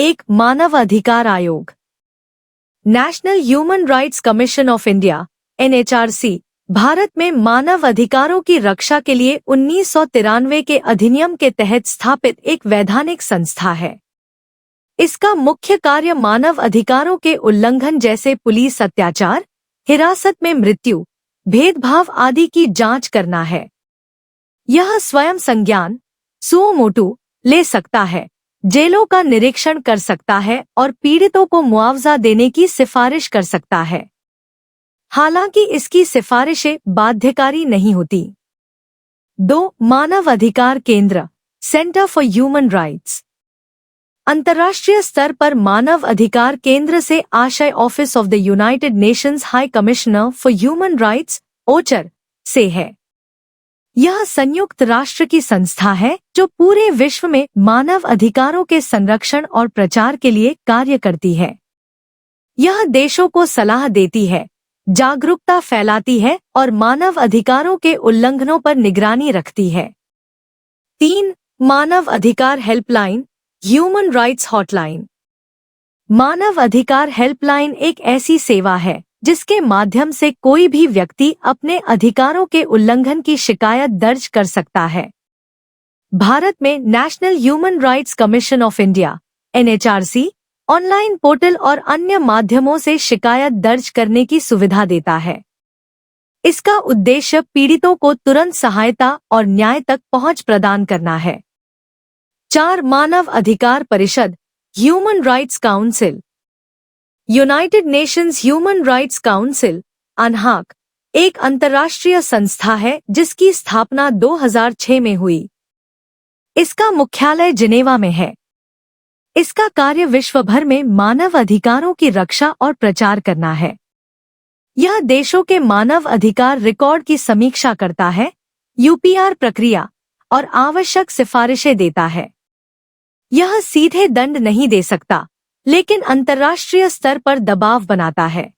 एक मानव अधिकार आयोग। National human rights commission of India (NHRC) Bharat में मानव अधिकारों की रक्षा के लिए 1993 के अधिनियम के तहत स्थापित एक वैधानिक संस्था है। इसका मुख्य कार्य मानव अधिकारों के उल्लंघन जैसे पुलिस अत्याचार, हिरासत में मृत्यु, भेदभाव आदि की जांच करना है। यह स्वयं संज्ञान सुओ मोटू ले सकता है, जेलों का निरीक्षण कर सकता है और पीड़ितों को मुआवजा देने की सिफारिश कर सकता है। हालांकि इसकी सिफारिशें बाध्यकारी नहीं होती। 2. मानव अधिकार केंद्र सेंटर फॉर ह्यूमन राइट्स। अंतर्राष्ट्रीय स्तर पर मानव अधिकार केंद्र से आशय Office of the United Nations High Commissioner for Human Rights (ओचर) से है। यह संयुक्त राष्ट्र की संस्था है जो पूरे विश्व में मानव अधिकारों के संरक्षण और प्रचार के लिए कार्य करती है। यह देशों को सलाह देती है, जागरूकता फैलाती है और मानव अधिकारों के उल्लंघनों पर निगरानी रखती है। 3. मानव अधिकार हेल्पलाइन ह्यूमन राइट्स हॉटलाइन। मानव अधिकार हेल्पलाइन एक ऐसी सेवा है जिसके माध्यम से कोई भी व्यक्ति अपने अधिकारों के उल्लंघन की शिकायत दर्ज कर सकता है। भारत में national human rights commission of India (NHRC) online portal और अन्य माध्यमों से शिकायत दर्ज करने की सुविधा देता है। इसका उद्देश्य पीड़ितों को तुरंत सहायता और न्याय तक पहुंच प्रदान करना है। 4. मानव अधिकार परिषद Human Rights Council. United Nations Human Rights Council (अनहाक) एक अंतर्राष्ट्रीय संस्था है जिसकी स्थापना 2006 में हुई। इसका मुख्यालय जिनेवा में है। इसका कार्य विश्व भर में मानव अधिकारों की रक्षा और प्रचार करना है। यह देशों के मानव अधिकार रिकॉर्ड की समीक्षा करता है, UPR प्रक्रिया और आवश्यक सिफारिशें देता है। यह सीधे दंड नहीं दे सकता, लेकिन अंतर्राष्ट्रीय स्तर पर दबाव बनाता है।